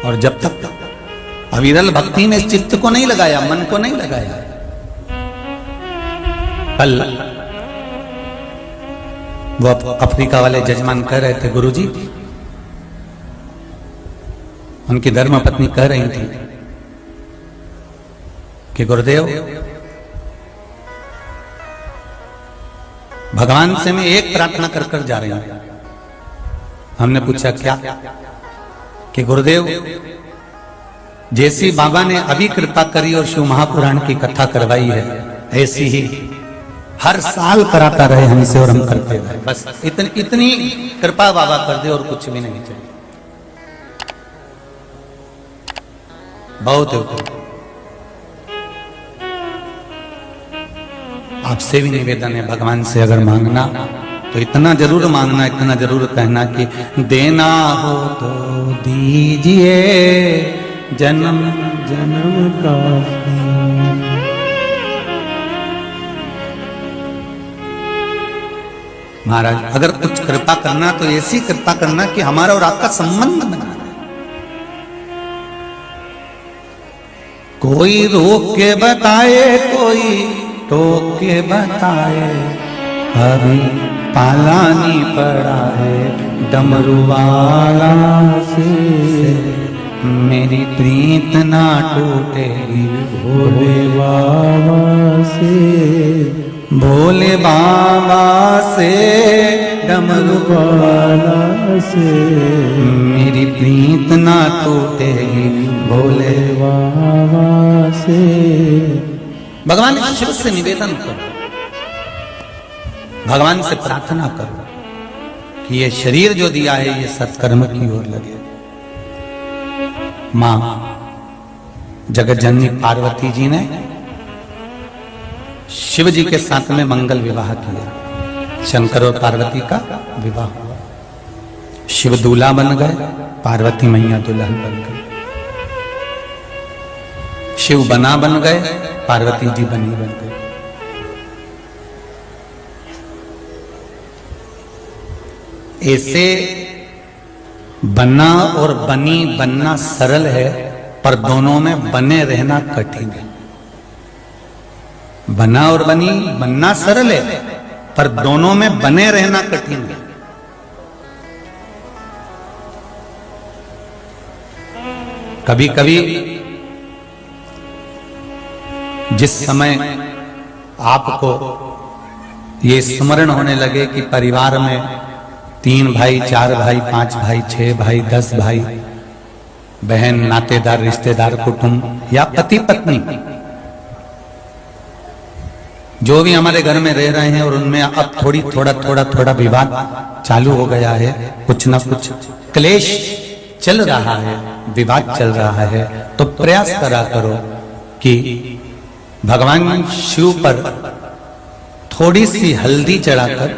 और जब तक अविरल भक्ति में चित्त को नहीं लगाया, मन को नहीं लगाया। कल वो अफ्रीका वाले जजमान कह रहे थे, गुरुजी, उनकी धर्म पत्नी कह रही थी कि गुरुदेव, भगवान से मैं एक प्रार्थना कर कर जा रही हूं। हमने पूछा क्या? कि गुरुदेव, जैसी बाबा ने अभी कृपा करी और शिव महापुराण की कथा करवाई है, ऐसी ही हर साल कराता रहे हमसे और हम करते रहे। बस इतनी कृपा बाबा कर दे और कुछ भी नहीं चाहिए। बहुत आपसे भी निवेदन है, भगवान से अगर मांगना तो इतना जरूर मांगना, इतना जरूर कहना कि देना हो तो दीजिए जन्म जन्म का। महाराज, अगर कुछ कृपा करना तो ऐसी कृपा करना कि हमारा और आपका संबंध बना रहे। कोई रोक के बताए, कोई टोक के बताए, अभी पालानी पड़ा है डमरू वाला से, मेरी प्रीत ना टूटेगी भोले बाबा से, भोले बाबा से, डमरू वाला से, मेरी प्रीत ना टूटेगी भोले बाबा से। भगवान शिव से निवेदन करो, भगवान से प्रार्थना करो कि ये शरीर जो दिया है ये सत्कर्म की ओर लगे। मां जगत जननी पार्वती जी ने शिव जी के साथ में मंगल विवाह किया। शंकर और पार्वती का विवाह हुआ। शिव दूल्हा बन गए, पार्वती मैया दुल्हन बन गई। शिव बना बन गए, पार्वती जी बनी बन गई। ऐसे बना और बनी बनना सरल है, पर दोनों में बने रहना कठिन है। बना और बनी बनना सरल है, पर दोनों में बने रहना कठिन है। कभी कभी जिस समय आपको ये स्मरण होने लगे कि परिवार में 3 भाई, 4 भाई, 5 भाई, 6 भाई, 10 भाई, बहन, नातेदार, रिश्तेदार, कुटुंब या पति पत्नी, जो भी हमारे घर में रह रहे हैं और उनमें अब थोड़ा विवाद चालू हो गया है, कुछ ना कुछ क्लेश चल रहा है, विवाद चल रहा है, तो प्रयास करा करो कि भगवान शिव पर थोड़ी सी हल्दी चढ़ाकर,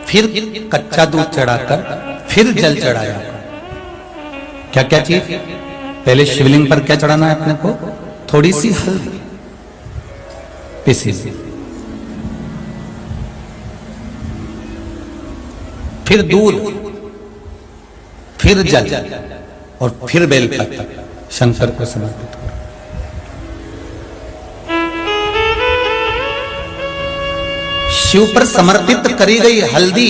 फिर कच्चा दूध चढ़ाकर, फिर जल चढ़ाया। क्या क्या चीज? पहले शिवलिंग पर क्या चढ़ाना है अपने को? थोड़ी सी हल्दी पिसी, फिर दूध, फिर जल और फिर बेलपत्र शंकर को समर्पित करो। शिव पर समर्पित करी गई हल्दी,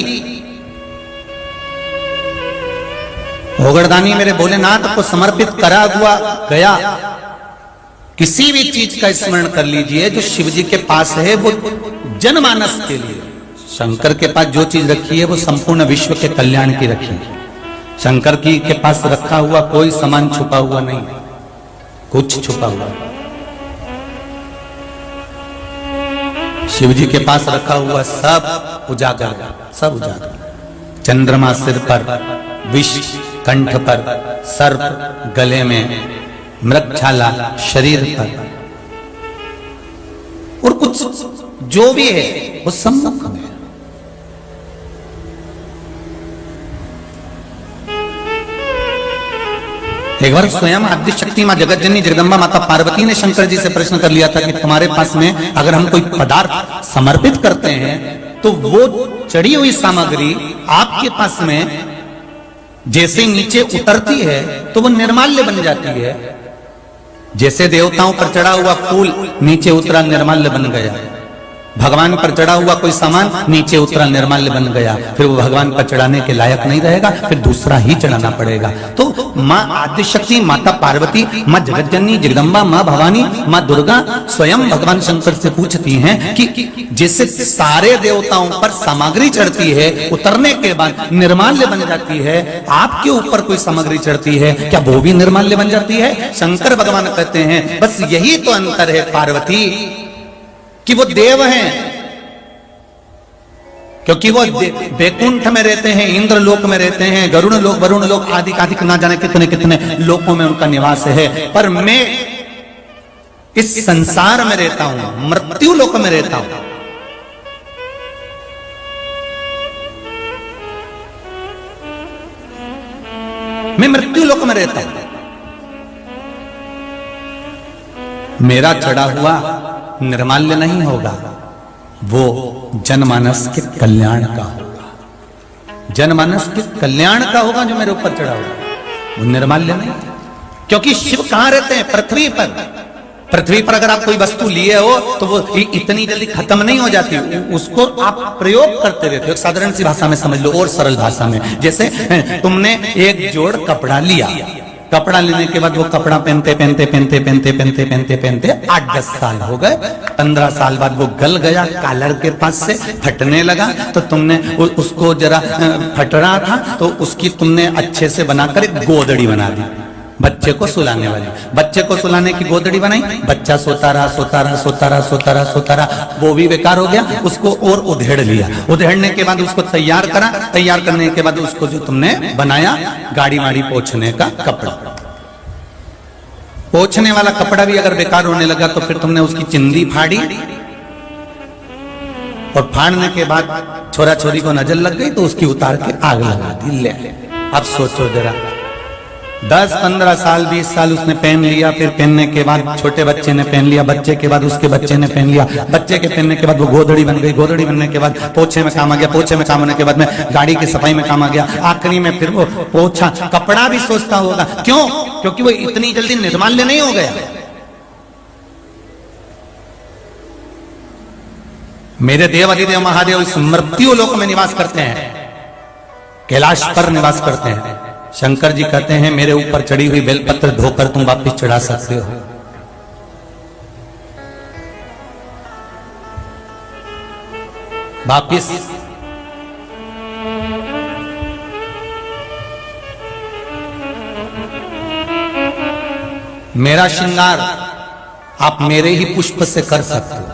ओगड़दानी मेरे भोलेनाथ को समर्पित करा हुआ गया। किसी भी चीज का स्मरण कर लीजिए जो शिव जी के पास है, वो जनमानस के लिए। शंकर के पास जो चीज रखी है वो संपूर्ण विश्व के कल्याण की रखी है। शंकर की के पास रखा हुआ कोई सामान छुपा हुआ नहीं है, कुछ छुपा हुआ है। शिव जी के पास रखा हुआ सब उजागर है, सब उजागर। चंद्रमा सिर पर, विष कंठ पर, सर्प गले में, मृगछाला शरीर पर, और कुछ जो भी है वो सम्मुख में। एक बार स्वयं आद्य शक्ति मां जगत जननी जगदम्बा माता पार्वती ने शंकर जी से प्रश्न कर लिया था कि तुम्हारे पास में अगर हम कोई पदार्थ समर्पित करते हैं तो वो चढ़ी हुई सामग्री आपके पास में जैसे नीचे उतरती है तो वो निर्माल्य बन जाती है। जैसे देवताओं पर चढ़ा हुआ फूल नीचे उतरा निर्माल्य बन गया, भगवान पर चढ़ा हुआ कोई सामान नीचे उतरा निर्माल्य बन गया, फिर वो भगवान पर चढ़ाने के लायक नहीं रहेगा, फिर दूसरा ही चढ़ाना पड़ेगा। तो माँ आदिशक्ति, माता पार्वती, माँ जगतजननी जगदम्बा, माँ भवानी, माँ दुर्गा स्वयं भगवान शंकर से पूछती हैं कि जैसे सारे देवताओं पर सामग्री चढ़ती है, उतरने के बाद निर्माल्य बन जाती है, आपके ऊपर कोई सामग्री चढ़ती है, क्या वो भी निर्माल्य बन जाती है? शंकर भगवान कहते हैं बस यही तो अंतर है पार्वती, कि वो देव हैं, क्योंकि वो बैकुंठ में रहते हैं, इंद्र लोक में रहते हैं, गरुड़ लोक, वरुण लोक आदि आदि ना जाने कितने कितने लोकों में उनका निवास है। पर मैं इस संसार में रहता हूं, मृत्यु लोक में रहता हूं। मैं मृत्यु लोक में रहता हूं। मेरा चढ़ा हुआ निर्माल्य नहीं होगा, वो जनमानस के कल्याण का होगा, जनमानस के कल्याण का होगा जो मेरे ऊपर चढ़ा होगा, वो निर्माल्य नहीं। क्योंकि शिव कहां रहते हैं? पृथ्वी पर। पृथ्वी पर अगर आप कोई वस्तु लिए हो तो वो इतनी जल्दी खत्म नहीं हो जाती, उसको आप प्रयोग करते रहते हो। साधारण सी भाषा में समझ लो और सरल भाषा में, जैसे तुमने एक जोड़ कपड़ा लिया, कपड़ा लेने के बाद वो कपड़ा पहनते पहनते पहनते पहनते पहनते पहनते पहनते 8-10 साल हो गए, 15 साल बाद वो गल गया, कॉलर के पास से फटने लगा, तो तुमने उसको जरा फट रहा था तो उसकी तुमने अच्छे से बनाकर एक गोदड़ी बना दी, बच्चे को सुलाने वाली। बच्चे को सुलाने की गोदड़ी बनाई, बच्चा सोता रहा सोता रहा सोता रहा सोता रहा सोता रहा, वो भी बेकार हो गया, उसको और उधेड़ लिया। उधेड़ने के बाद उसको तैयार करा, तैयार करने के बाद उसको जो तुमने बनाया गाड़ी वाड़ी पोंछने का कपड़ा, पोंछने वाला कपड़ा भी अगर बेकार होने लगा तो फिर तुमने उसकी चिंदी फाड़ी, और फाड़ने के बाद छोरा छोरी को नजर लग गई तो उसकी उतार के आग लगा दी। ले अब सोचो जरा, 10-15 साल 20 साल उसने पहन लिया, फिर पहनने के बाद छोटे बच्चे ने पहन लिया, बच्चे के बाद उसके बच्चे ने पहन लिया, बच्चे के पहनने के बाद वो गोदड़ी बन गई, गोदड़ी बनने के बाद पोछे में काम आ गया, पोछे में काम होने के बाद में गाड़ी की सफाई में काम आ गया, आखिरी में फिर वो पोछा कपड़ा भी सोचता होगा। क्यों? क्योंकि वो इतनी जल्दी निर्माल्य नहीं हो गया। मेरे देव अधिदेव महादेव इस मृत्यु लोक में निवास करते हैं, कैलाश पर निवास करते हैं। शंकर जी कहते हैं मेरे ऊपर चढ़ी हुई बेलपत्र धोकर तुम वापिस चढ़ा सकते हो। वापिस मेरा श्रृंगार आप मेरे ही पुष्प से कर सकते हो,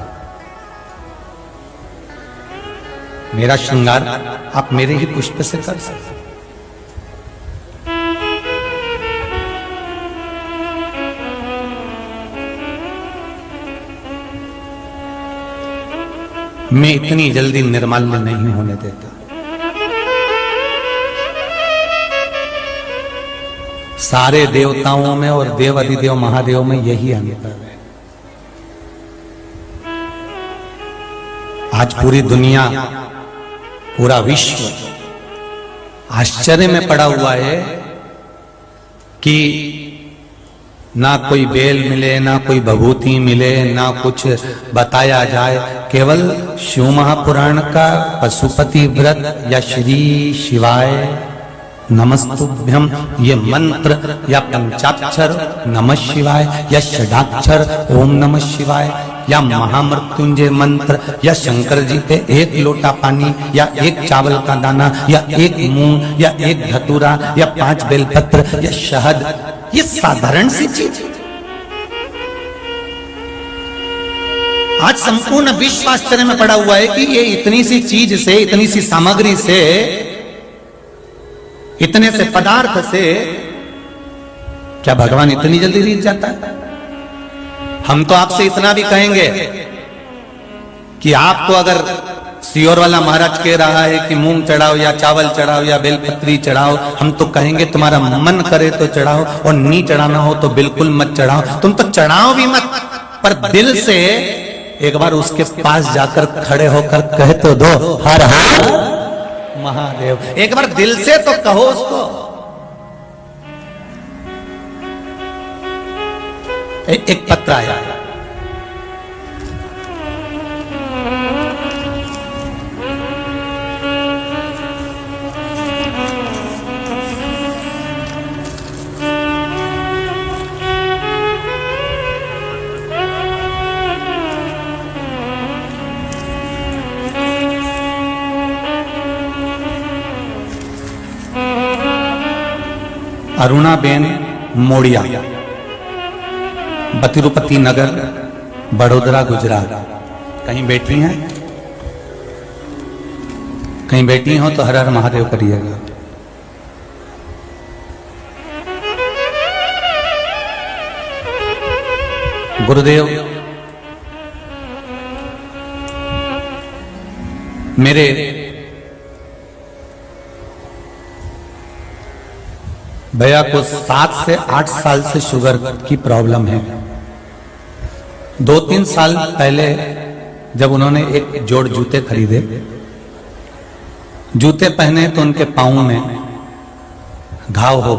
मेरा श्रृंगार आप मेरे ही पुष्प से कर सकते हो। मैं इतनी जल्दी निर्माल्य नहीं होने देता। सारे देवताओं में और देव अधिदेव महादेव में यही अंतर है। आज पूरी दुनिया, पूरा विश्व आश्चर्य में पड़ा हुआ है कि ना कोई बेल मिले, ना कोई भभूति मिले, ना कुछ बताया जाए। केवल शिव महापुराण का पशुपति व्रत या श्री शिवाय नमस्तुभ्यम ये मंत्र, या पंचाक्षर नमः शिवाय, या षडाक्षर ओम नमः शिवाय, या महामृत्युंजय मंत्र, या शंकर जी पे 1 लोटा पानी, या 1 चावल का दाना, या 1 मूंग, या 1 धतूरा, या 5 बेलपत्र, या शहद, ये साधारण सी चीज। आज संपूर्ण विश्व आश्चर्य में पड़ा हुआ है कि ये इतनी सी चीज से, इतनी सी सामग्री से, इतने से पदार्थ से क्या भगवान इतनी जल्दी रीत जाता है? हम तो आपसे इतना भी कहेंगे कि आपको अगर सियोर वाला महाराज कह रहा है कि मूंग चढ़ाओ, या चावल चढ़ाओ, या बेलपत्री चढ़ाओ, हम तो कहेंगे तुम्हारा मन करे तो चढ़ाओ, और नहीं चढ़ाना हो तो बिल्कुल मत चढ़ाओ। तुम तो चढ़ाओ भी मत, पर दिल से एक बार उसके पास जाकर खड़े होकर कह तो दो हर हर महादेव। एक बार दिल से तो कहो उसको, एक पत्र आया, अरुणाबेन मोड़िया, तिरुपति नगर, बड़ोदरा, गुजरात। कहीं बैठी हैं? कहीं बैठी हो तो हर हर महादेव करिएगा। गुरुदेव, मेरे भैया को 7 से 8 साल से शुगर की प्रॉब्लम है। 2-3 साल पहले जब उन्होंने एक जोड़ जूते खरीदे, जूते पहने तो उनके पाँव में घाव हो